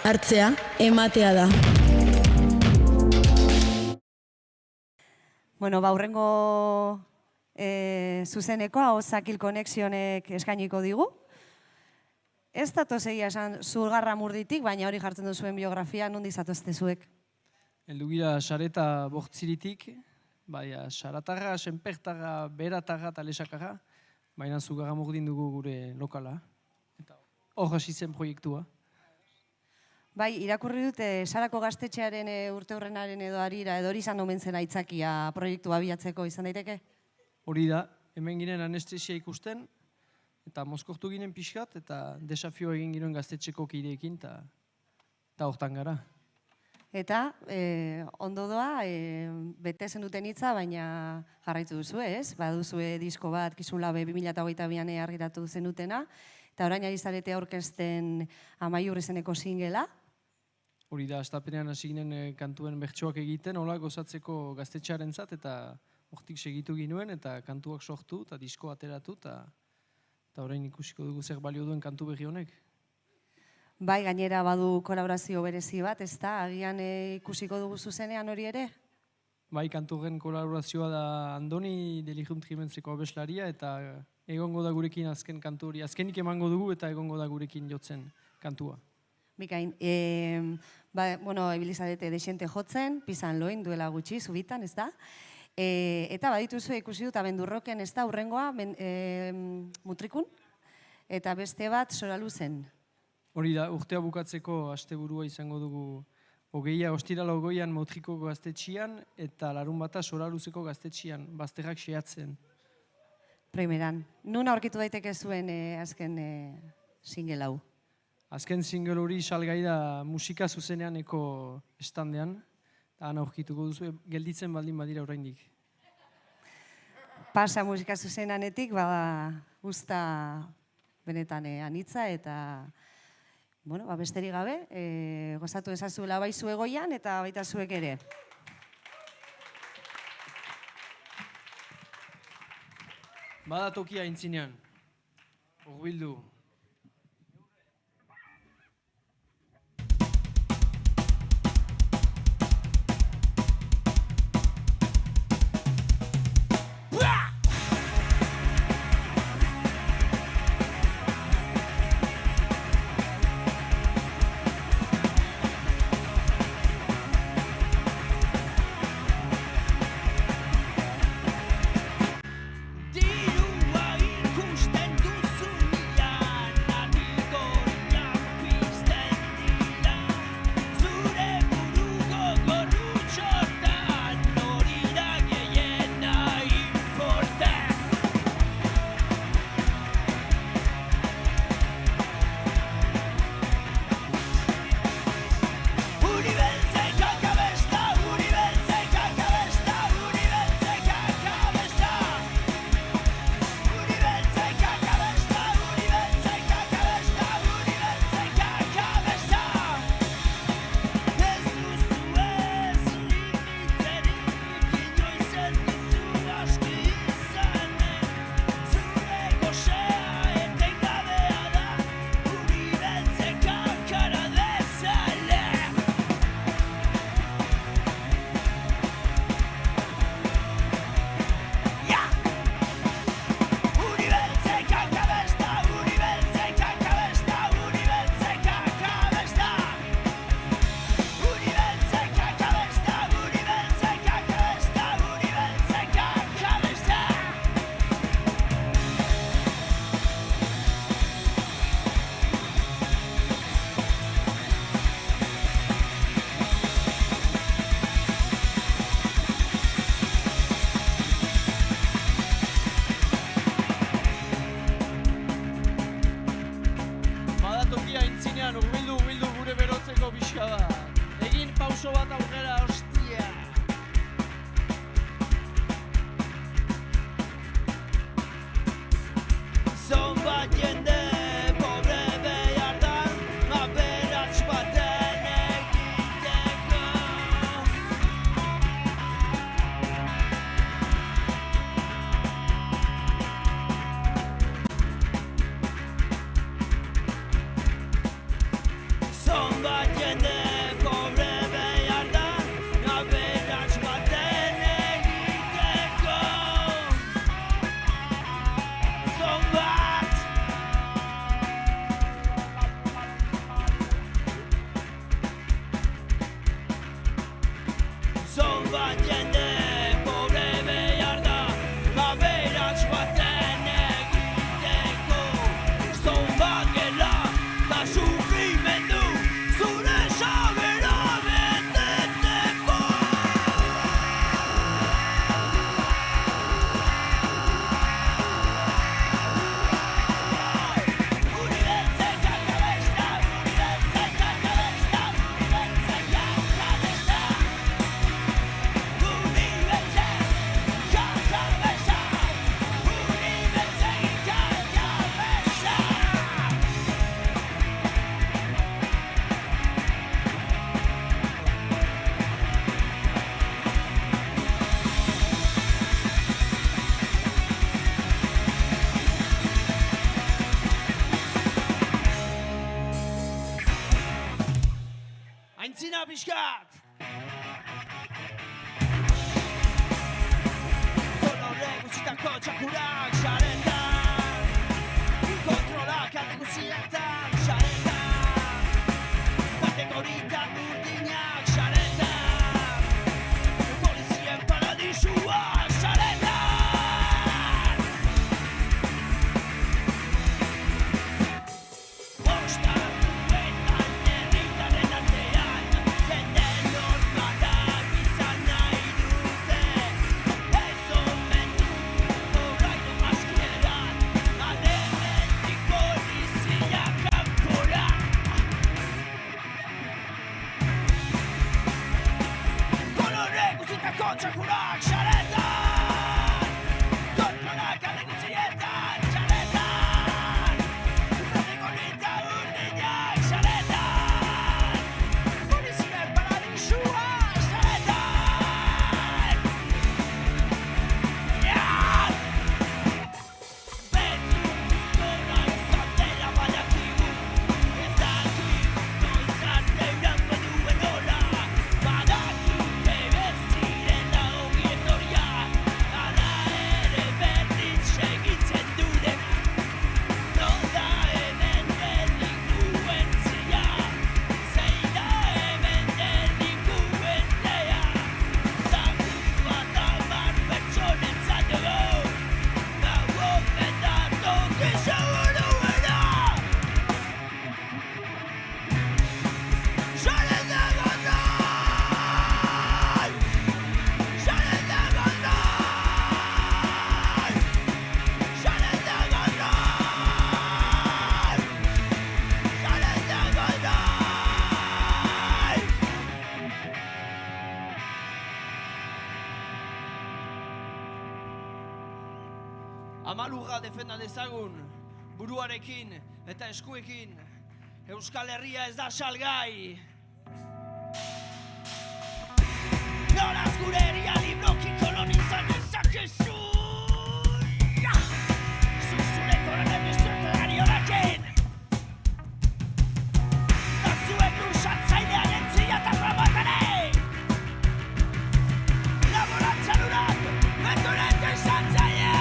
hartzea, ematea da. Bueno, hurrengo zuzenekoa Ozakil Konexionek eskainiko digu. Ez datoz egia esan Zurgarra Murditik, baina hori jartzen duzuen biografia, nondi zatozte zuek? Heldu gira Sareta Bortziritik, baina Saratarra, Senpertarra, Beratarra eta Lesakarra, baina Zurgarra Murdin dugu gure lokala. Eta hor hasi zen proiektua. Bai, irakurri dute Sarako gaztetxearen urteurrenaren edo harira, edo hori izan omen zen aitzakia proiektua abiatzeko izan daiteke? Hori da, hemen ginen anestesia ikusten, eta mozkortu ginen pixkat, eta desafio egin ginen gaztetxeko kideekin, eta hortan gara. Eta ondo doa, bete zen duten hitza, baina jarraitu duzu ez? Baduzue disko bat, Kizunlabe 2022an argiratu zenutena, eta orain ari zarete aurkezten Amaiur izeneko singela. Hori da, astapenean hasi ginen kantuen bertsoak egiten, hola gozatzeko gaztetxearentzat, eta hortik segitu ginuen, eta kantuak sortu, eta disko ateratu, eta orain ikusiko dugu zer balio duen kantu berri honek. Bai, gainera badu kolaborazio berezi bat, ez da? Agian ikusiko dugu zuzenean hori ere? Bai, kanturren kolaborazioa da Andoni Delijunt Jimentzeko abeslaria, eta egongo da gurekin azken kantu hori. Azkenik emango dugu eta egongo da gurekin jotzen kantua. Bikain, ibilizadete desente jotzen, pizan loin duela gutxi, zubitan, ez da? Eta badituzu ikusi dut abendurroken, ez da, hurrengoa mutrikun, eta beste bat Soraluzen. Hori da, urtea bukatzeko asteburua izango dugu ostirala 20an Mutrikoko gaztetxian, eta larun bata Soraluzeko gaztetxian, bazterrak xeatzen. Primeran, nun aurkitu daiteke zuen azken single hau? Azken single hori salgai da musika zuzeneaneko estandean, eta han aurkituko duzu, gelditzen baldin badira oraindik. Pasa musika zuzenanetik, usta benetan anitza, eta besterik gabe, gozatu ezazuela bai zu egoian, eta baita zuek ere. Bada tokia aintzinean, hurbildu. Hurbildu gure berotzeko pixka bat. Egin pauso bat aurrera, hostia! Zonbat jende pobre behar da, aberats baten egiteko. Zonbat Aintzina pixkat! Kolore guzitako txakurak xaretan Kontrolak alde guzietan xaretan Kategoritan urdinak xaretan Polizien paradisua xaretan Ostatu eta herritaren artean Jende normalak izan nahi dute Ez omen du oraino maskieran Adementik polizia kanpora Kolore guzitako txakurak xaretan Kontrolak alde guztietan xaretan Kategorita urdinak xaretan Polizien paradisua xaretan Beti gora izan dela badakigu Ez dakit noiz arte iraungo duen hola Badakite bezirela ongi etorria Hala ere berdin segitzen dudek Non da hemen delinkuentzia Zein da hemen delinkuentea Zakua da mar pertsonentzat dugu Gau honetan toki seguruena Xaren da gondai! Xaren da gondai! Xaren da gondai! Xaren da gondai! Amalurra defenda dezagun, buruarekin eta eskuekin. Euskal Herria ez da salgai. Noraz gure herria libroki kolonizan dezakezu. Zuzureko horren estrukturari horakin. Da zuek luxatzailean entzia eta rabatanei. Laborantzan urak, betonez esantzaile.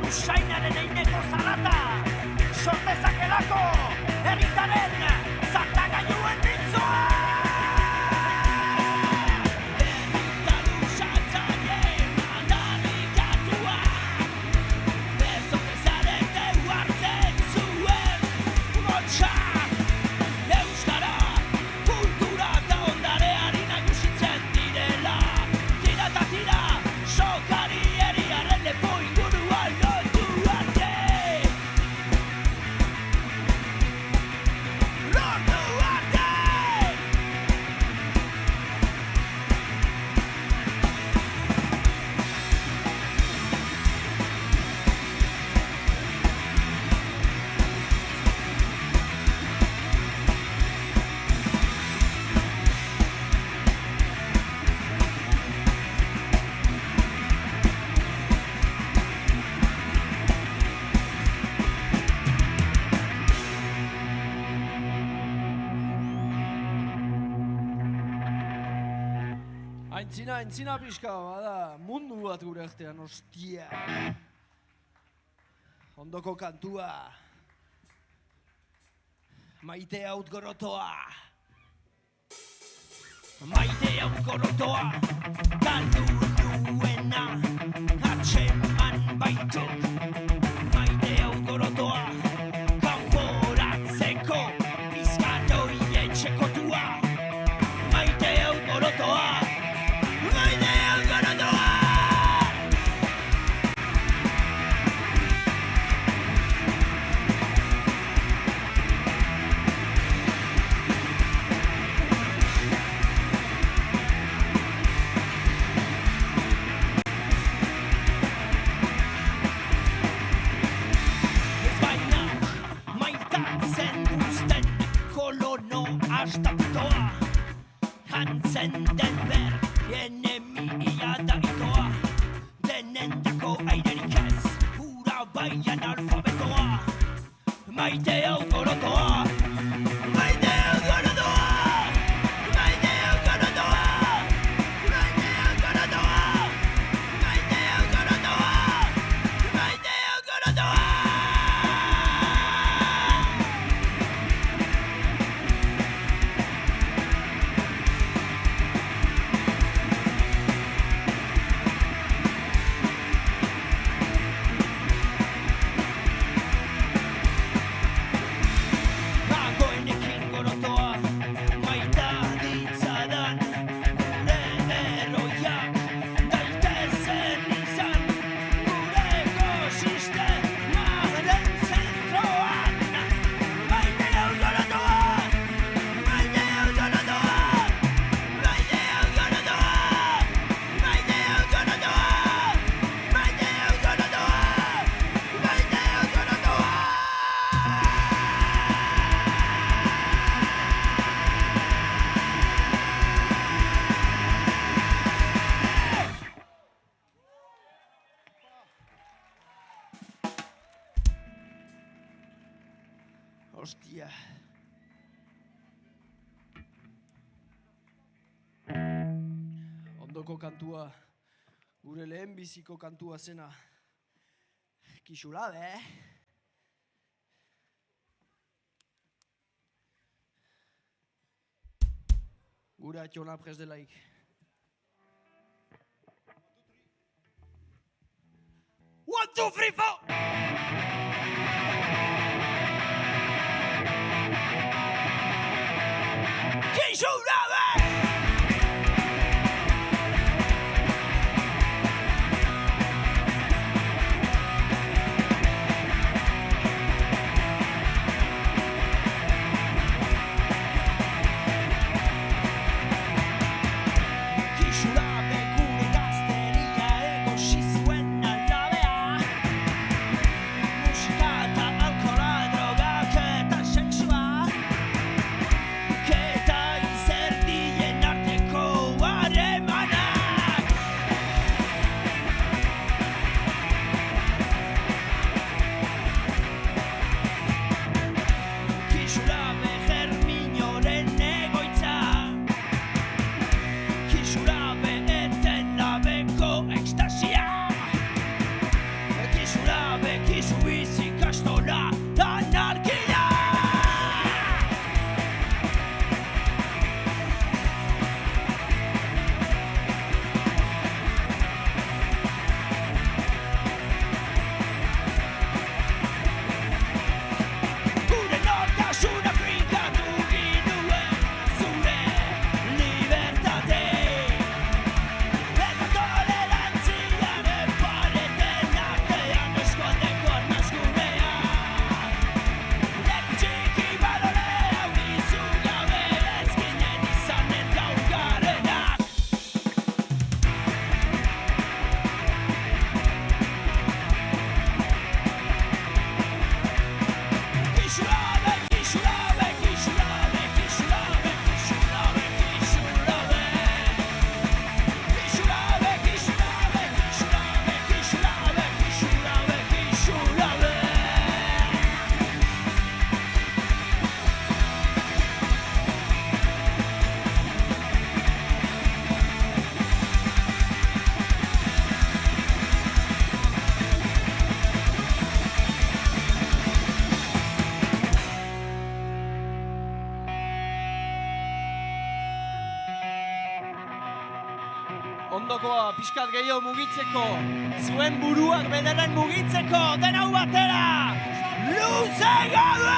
usainaren eineko zarata, sortezakelako herritaren zartagailuen mintzua! Aintzina pixka, bada, mundu bat gure artean, ostia. Ondoko kantua. Maite haut gorotoa. Maite haut gorotoa, galdu duena, atxeman baituk. Maite haut gorotoa, kanporatzeko, bizkatoi etxekotua. Maite haut gorotoa, astapitoa, jantzen den ber, enemia da itoa, denendako airerik ez, hura baian alfabetoa, maite hau gorotoa, maite hau gorotoa, maite hau gorotoa, maite hau gorotoa, maite hau gorotoa, maite hau gorotoa. Hostia. Ondoko kantua, gure lehen biziko kantua zena. Kixulabe, Gure atxona prest delaik. One, two, three, four! ondokoa pixkat gehiago mugitzeko, zuen buruak bederen mugitzeko, den hau batera, luze gabe!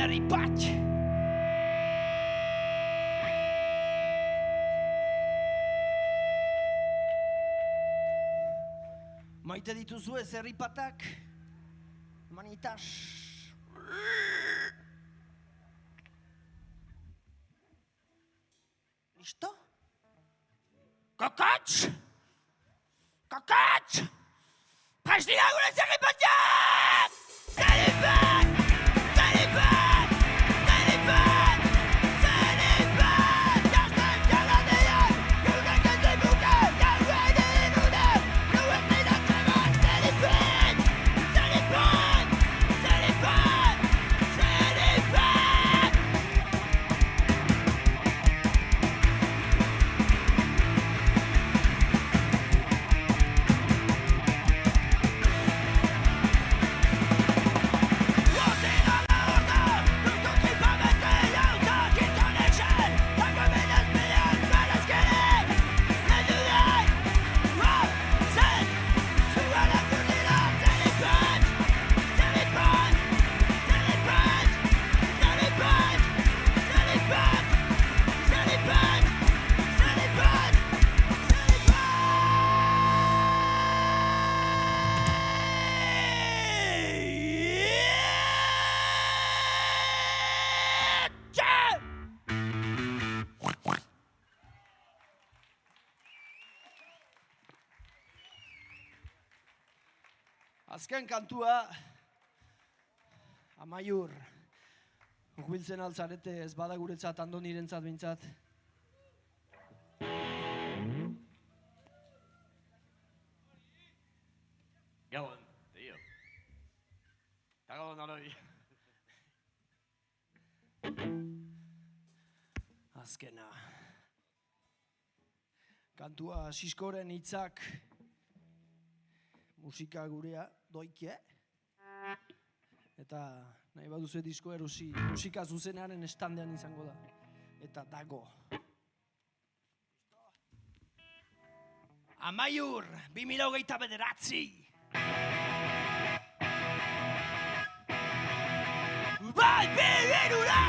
Zerripat! Maite dituzue zerripatak? Manitas. Listo? Kokotx! Kokotx! Prest dira gure zerripatak! Zerripat! Azken kantua, Amaiur. Urbiltzen altzarete ez bada guretzat, Andonirentzat bintzat. Gabon, tío. Eta gabon aloi. Azkena. Kantua Siskoren hitzak, musika gurea doike. Eta nahi baduzu disko erosi, musika zuzenaren estandean izango da. Eta dago. Amaiur, 2029. Bai, bererura!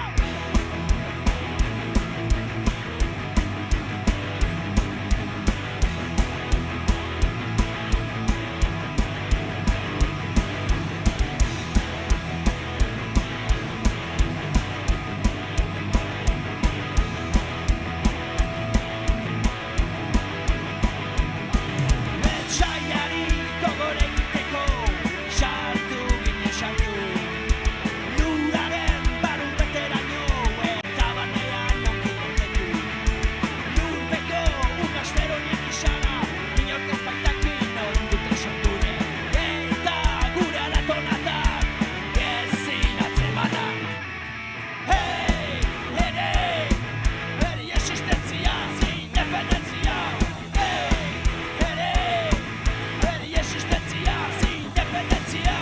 Etxaiari gogor egiteko, sartu ginen sartu. Luraren barru beteraino, eta barnean onki gortetu. Lurpeko ukastero nien izana, inork ez baitakin onduten sortune. Eta gure alatonatak, ezin atzemanak. Hei, ere, eri existentzia, independentzia. Hei, ere, eri existentzia, independentzia.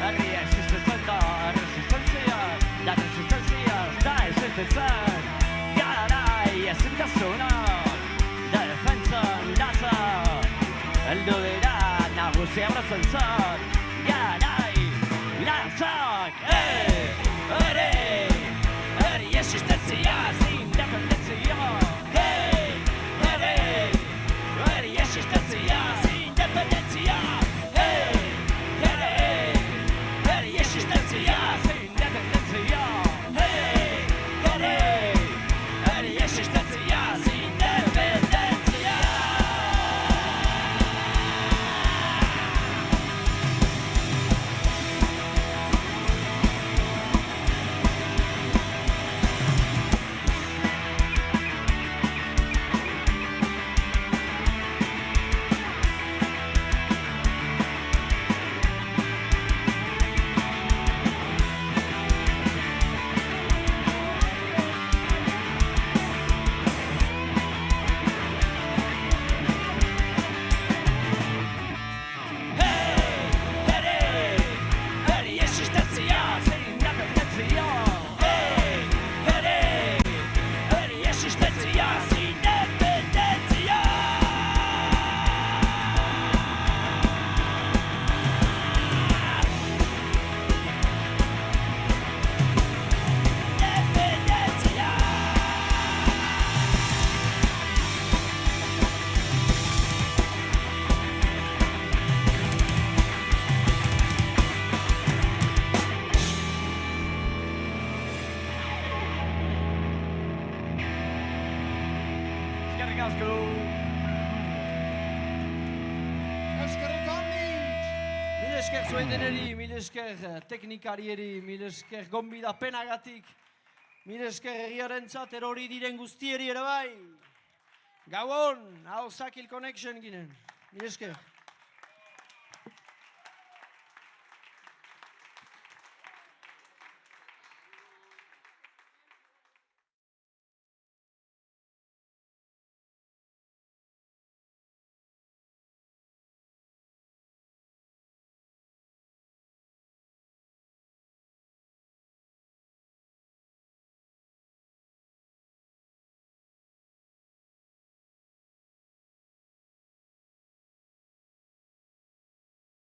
Herria existitzen da, resistentzia, la resistentzia da existitzen. Garai ezintasuna, da defentzan latza, heldu dira nagusi abratzen zan. Garai latzak, Ere, eri existentzia, independentzia. ere, eri existentzia, independentzia. Ere, eri existentzia, Independentzia. ere, eri existentzia, independentzia. Eri existentzia, Independentzia. eri existentzia, independentzia. Independentzia. Eskerrik asko. Mil esker zuen deneri, mil esker teknikarieri, mil esker gonbidapenagatik, mil esker egiarentzat erori diren guztieri ere bai. Gabon, hau Zakil Connection ginen. Mil esker.